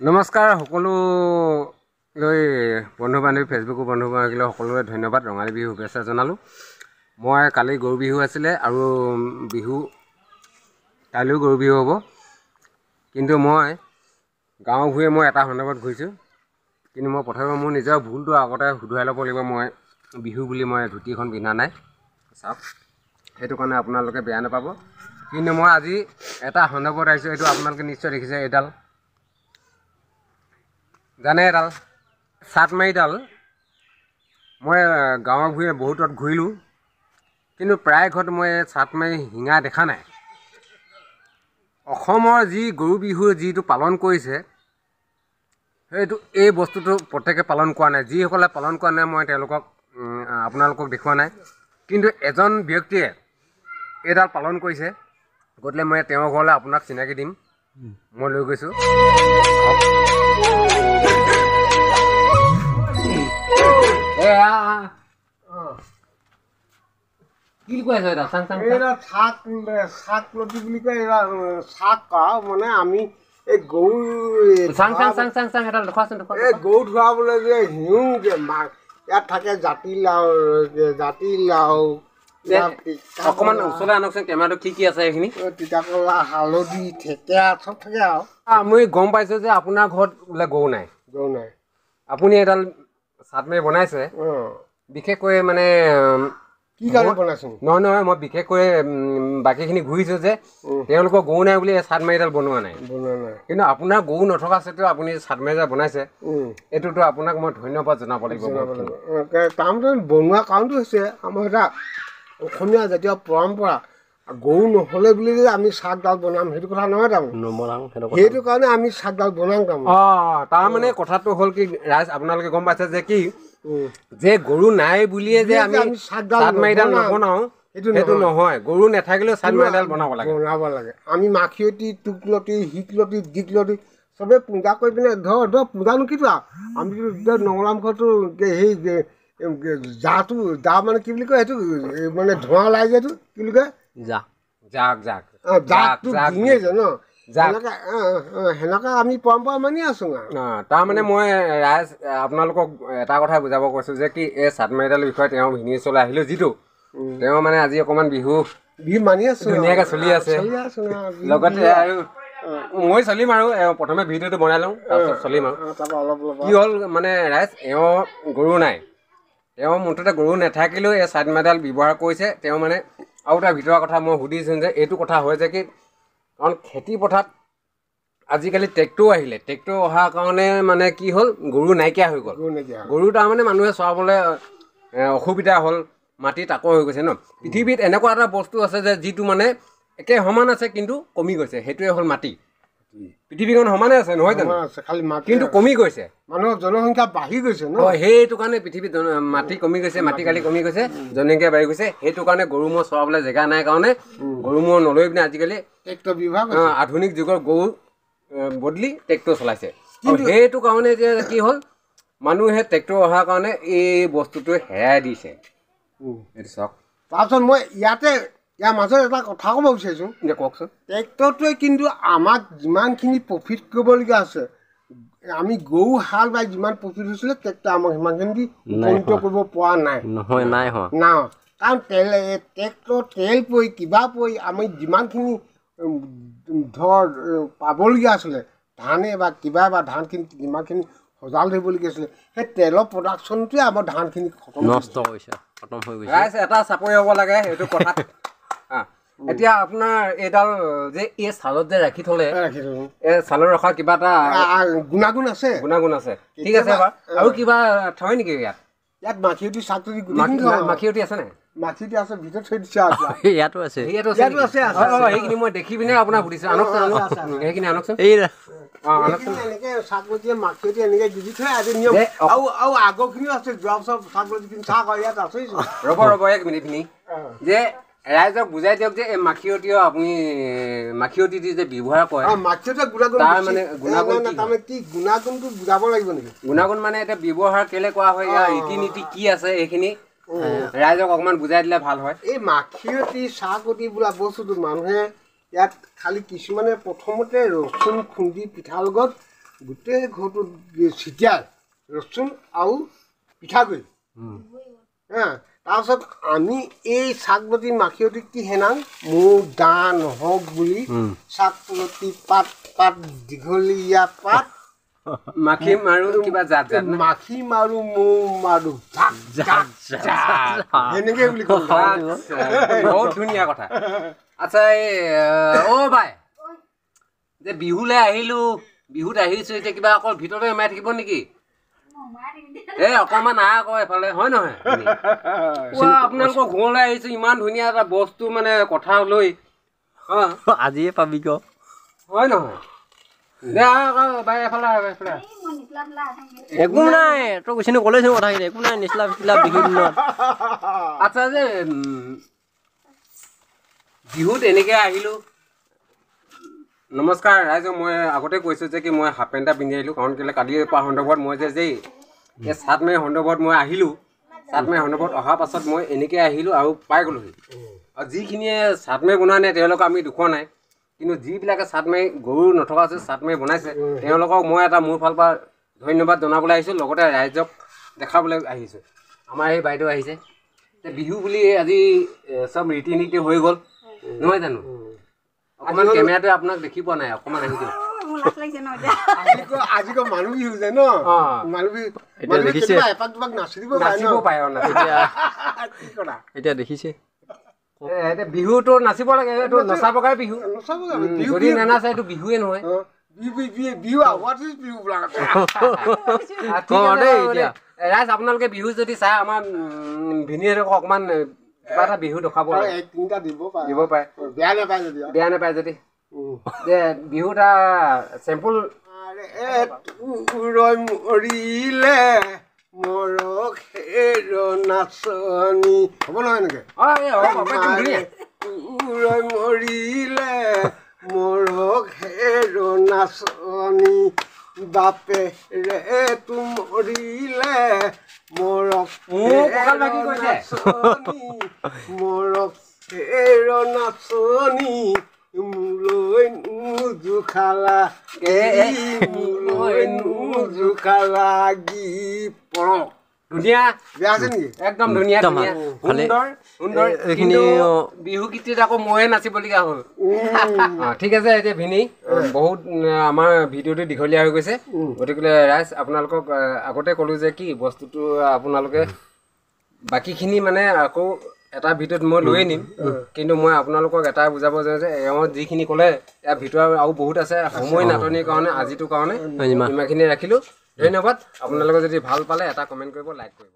নমস্কাৰ সকলো বন্ধু বান্ধৱী ফেচবুক বন্ধু বান্ধৱীলৈ সকলোৰে ধন্যবাদ ৰঙালী বিহু শুভেচ্ছা জনালোঁ। মই কালি গৰু বিহু আছিলে আৰু কাইলৈও গৰু বিহু হ'ব, কিন্তু মই গাঁও ঘূৰি মই এটা সন্দৰ্ভত ঘূৰিছোঁ। কিন্তু মই প্ৰথমে মোৰ নিজৰ ভুলটো আগতে শুধৰাই ল'ব লাগিব। মই বিহু বুলি মই ধুতিখন পিন্ধা নাই, চাওক, সেইটো কাৰণে আপোনালোকে বেয়া নাপাব। কিন্তু মই আজি এটা সন্দৰ্ভত আহিছোঁ, এইটো আপোনালোকে নিশ্চয় দেখিছে। এইডাল জানে, এডাল চাটমাৰিডাল মই গাঁৱৰ ভূঞে বহুতত ঘূৰিলোঁ, কিন্তু প্ৰায় ঘৰত মই চাটমাৰি শিঙা দেখা নাই। অসমৰ যি গৰু বিহু যিটো পালন কৰিছে, সেইটো এই বস্তুটো প্ৰত্যেকে পালন কৰা নাই। যিসকলে পালন কৰা নাই মই তেওঁলোকক আপোনালোকক দেখুওৱা নাই, কিন্তু এজন ব্যক্তিয়ে এইডাল পালন কৰিছে। গতিকে মই তেওঁৰ ঘৰলৈ আপোনাক চিনাকি দিম, মই লৈ গৈছোঁ। কি কৈ আছে এটা শাক লতি বুলি কয়। শাক মানে আমি এই গৰু গৰু ধুৱাবলৈ যে হিউ ইয়াত থাকে জাতিলাও অকণমান ওচৰলৈ আনকচোন কেমেৰাটো। কি কি আছে এইখিনি? তিতাকলা, হালধি, থেকেৰা চব থাকে আৰু। মই গম পাইছোঁ যে আপোনাৰ ঘৰত বোলে গৰু নাই। আপুনি এডাল চাটমাৰি বনাইছে, বিশেষকৈ মানে কি কাৰণে বনাইছোঁ? নহয়, মই বিশেষকৈ বাকীখিনি ঘূৰিছোঁ যে তেওঁলোকৰ গৰু নাই বুলি চাটমাৰিডাল বনোৱা নাই। কিন্তু আপোনাৰ গৰু নথকা স্বত্বেও আপুনি চাটমাৰিডাল বনাইছে, এইটোতো আপোনাক মই ধন্যবাদ জনাব লাগিব। তাৰমানে বনোৱা কাৰণটো হৈছে আমাৰ এটা অসমীয়া জাতীয় পৰম্পৰা। গৰু নহ'লে বুলি যে আমি চাকডাল বনাম সেইটো কথা নহয়। তাৰমানে সেইটো কাৰণে আমি চাকডাল বনাম। তাৰমানে কথাটো হ'ল কি ৰাইজ, আপোনালোকে গম পাইছে যে কি যে গৰু নাই বুলিয়ে যে আমি চাটমাৰিডাল নবনাওঁ সেইটো নহয়। গৰু নাথাকিলেও চাটমাৰিডাল বনাব লাগে। আমি মাখিয়তী, টোকলতি, শিকলতি, দিকলতি চবেই পূজা কৰি পিনে ধৰ পূজানো কিটো আৰু আমি নঙলামুখতো সেই জাটো মানে কি বুলি কয়, সেইটো মানে ধোঁৱা ওলাই যে এইটো কি বুলি কয়, জাকটো ডিঙে যে ন, সেনেকৈ আমি পৰম্পৰা মানি আছোঁ। তাৰমানে মই ৰাইজ আপোনালোকক এটা কথা বুজাব কৈছোঁ যে কি এই চাটমাৰিডালৰ বিষয়ে তেওঁ ভিনি ওচৰলৈ আহিলোঁ, যিটো তেওঁ মানে আজি অকণমান বিহু মানি আছোঁ, ধুনীয়াকৈ চলি আছে। লগতে আৰু মই চলিম আৰু প্ৰথমে ভিডিঅ'টো বনাই লওঁ, তাৰপিছত চলিম আৰু। কি হ'ল মানে ৰাইজ, এওঁ গৰু নাই, তেওঁ মুঠতে গৰু নাথাকিলেও এই চাটমাৰিডাল ব্যৱহাৰ কৰিছে। তেওঁ মানে আৰু তাৰ ভিতৰৰ কথা মই সুধিছোঁ যে এইটো কথা হয় যে কি, কাৰণ খেতি পথাৰত আজিকালি ট্ৰেক্টৰ আহিলে, ট্ৰেক্টৰ অহাৰ কাৰণে মানে কি হ'ল, গৰু নাইকিয়া হৈ গ'ল। গৰু তাৰমানে মানুহে চৰাবলৈ অসুবিধা হ'ল, মাটি তাকৰ হৈ গৈছে ন। পৃথিৱীত এনেকুৱা এটা বস্তু আছে যে যিটো মানে একে সমান আছে কিন্তু কমি গৈছে, সেইটোৱে হ'ল মাটি। পৃথিৱীখন সমানে আছে নহয় জানো, কিন্তু কমি গৈছে, মানুহৰ জনসংখ্যা বাঢ়ি গৈছে ন। সেইটো কাৰণে পৃথিৱীত মাটি কমি গৈছে, মাটি কালি কমি গৈছে, জনসংখ্যা বাঢ়ি গৈছে। সেইটো কাৰণে গৰু ম'হ চৰাবলৈ জেগা নাই কাৰণে গৰু ম'হ নলৈ পিনে আজিকালি ট্ৰেক্টৰ ব্যৱহাৰ আধুনিক যুগৰ গৰু বদলি ট্ৰেক্টৰ চলাইছে। সেইটো কাৰণে যে কি হ'ল, মানুহে ট্ৰেক্টৰ অহাৰ কাৰণে এই বস্তুটো হেৰাই দিছে। এইটো চাওক। তাৰপিছত মই ইয়াৰ মাজত এটা কথা ক'ব বিচাৰিছোঁ যে কওকচোন। ট্ৰেক্টৰটোৱে কিন্তু আমাক যিমানখিনি প্ৰফিট কৰিবলগীয়া আছে, আমি গৰু হাল বাই যিমান প্ৰফিট হৈছিলে ট্ৰেক্টৰ আমাক সিমানখিনি উপনীত কৰিব পৰা নাই। কাৰণ ট্ৰেক্টৰ তেল পৰি কিবা পৰি আমি যিমানখিনি ধৰ পাবলগীয়া আছিলে, ধানে বা কিবা বা ধানখিনি যিমানখিনি সজাল ধৰিবলগীয়া আছিলে, সেই তেলৰ প্ৰডাকশ্যনটোৱে আমাৰ ধানখিনি নষ্ট হৈছে, খতম হৈ গৈছে। ৰাইজ এটা চাপৰি হ'ব লাগে এইটো কথা। এতিয়া আপোনাৰ এইডাল যে এই ছালত যে ৰাখি থ'লে, এই ছালত ৰখা কিবা এটা গুণাগুণ আছে। ঠিক আছে বাৰু, আৰু কিবা থয় নেকি ইয়াত? মাখিয়তী চাকৰি মাখিয়তী আছে নাই? মাখিয়তী আছে, ভিতৰত থৈ দিছে। ইয়াতো আছে। সেইখিনি মই দেখি পিনে আপোনাক সুধিছোঁ। সেইখিনি আনকচোন। এনেকৈ চাকৰিয়ে মাখিয়তী এনেকৈ দি থয় আজি নিয়ম, আৰু আগৰখিনিও আছে। যোৱা বছৰ চাকৰিখিনি চাক ইয়াত আছে। ৰ'ব এক মিনিট যে ৰাইজক বুজাই দিয়ক যে এই মাখিয়তীও আপুনি মাখিয়তী যে ব্যৱহাৰ কৰে, গুণাগুণটো বুজাব লাগিব নেকি? গুণাগুণ মানে এতিয়া ব্যৱহাৰ কেলে কৰা হয়, ইয়াৰ ৰীতি নীতি কি আছে, এইখিনি ৰাইজক অকণমান বুজাই দিলে ভাল হয়। এই মাখিয়তী চাহকটি বোলা বস্তুটো মানুহে ইয়াত খালি কিছুমানে প্ৰথমতে ৰচুন খুন্দি পিঠাৰ লগত গোটেই ঘৰটো ছিটিয়াই ৰচুন আৰু পিঠাগুড়ি তাৰপিছত আমি এই শাকবতী মাখিয়তী সেনাং মোৰ দা নহওক বুলি শাকবতী পাত পাত দীঘলীয়া পাত মাখি মাৰো কিবা জাত জাত মাখি মাৰো মৌ মাৰো এনেকে বুলি বহুত ধুনীয়া কথা আচ্ছা অ' ভাই যে বিহুলৈ আহিলো বিহুত আহিছো এতিয়া কিবা অকল ভিতৰতে সোমাই থাকিব নেকি অকণমান আহ আকৌ এফালে হয় নহয় আপোনালোকৰ ঘৰলৈ আহিছো ইমান ধুনীয়া এটা বস্তু মানে কথা লৈ আজিয়ে পাবি ক হয় নহয় একো নাই তই কৈছিনো ক'লেচোন কথাখিনি একো নাই নিচিলা পিছিলা বিহুৰ দিনত আচ্ছা যে বিহুত এনেকৈ আহিলোঁ নমস্কাৰ ৰাইজক মই আগতে কৈছোঁ যে কি মই হাফ পেণ্ট এটা পিন্ধি আহিলোঁ কাৰণ কেলৈ কালি পৰা সন্দৰ্ভত মই যে এই চাট মাৰি সন্দৰ্ভত মই আহিলোঁ চাট মাৰি সন্দৰ্ভত অহাৰ পাছত মই এনেকৈ আহিলোঁ আৰু পাই গ'লোহি আৰু যিখিনিয়ে চাট মাৰি বনোৱা নাই তেওঁলোকক আমি দেখুওৱা নাই কিন্তু যিবিলাকে চাট মাৰি গৰু নথকা আছে চাট মাৰি বনাইছে তেওঁলোকক মই এটা মোৰ ফালৰ পৰা ধন্যবাদ জনাবলৈ আহিছোঁ লগতে ৰাইজক দেখাবলৈ আহিছোঁ আমাৰ এই বাইদেউ আহিছে বিহু বুলি আজি চব ৰীতি নীতি হৈ গ'ল নহয় জানো অকণমান কেমেৰাটোৱে আপোনাক দেখি পোৱা নাই অকণমান আহি দিয়ক আজি মানুহ বিহু যায় ন মানুহ বিহু এপাক দুপাক নাচিব পাৰে এতিয়া দেখিছে বিহুটো নাচিব লাগে এইটো নচা বগাই বিহু যদি নানাচে এইটো বিহুৱে নহয় ৰাইজ আপোনালোকে বিহু যদি চাই আমাৰ ভিনিয়েৰক অকণমান কিবা এটা বিহু দেখুৱাব দিব পাৰে বেয়া নাপায় যদি যে বিহু এটা চেম্পুল মৰিলে মৰক নাচনি হ'ব নহয় এনেকে মৰিলে মৰক নাচনি বাপে ৰে মৰিলে মৰক মৰক নাচনি মোলৈ জোখালা জোখালা গি পৰক ধুনীয়া বেয়া আছে নেকি একদম ধুনীয়া ধুনীয়া সুন্দৰ সুন্দৰ কিন্তু বিহু গীতিত আকৌ ময়ে নাচিবলগীয়া হ'ল ঠিক আছে এতিয়া ভিনি বহুত আমাৰ ভিডিঅ'টো দীঘলীয়া হৈ গৈছে গতিকে ৰাইজ আপোনালোকক আগতে ক'লোঁ যে কি বস্তুটো আপোনালোকে বাকীখিনি মানে আকৌ এটা ভিডিঅ'ত মই লৈয়ে নিম কিন্তু মই আপোনালোকক এটা বুজাব যাওঁ যে এওঁ যিখিনি ক'লে ইয়াৰ ভিতৰত আৰু বহুত আছে সময় নাটনিৰ কাৰণে আজিটোৰ কাৰণে ইমানখিনি ৰাখিলোঁ ধন্যবাদ আপোনালোকে যদি ভাল পালে এটা কমেণ্ট কৰিব লাইক কৰিব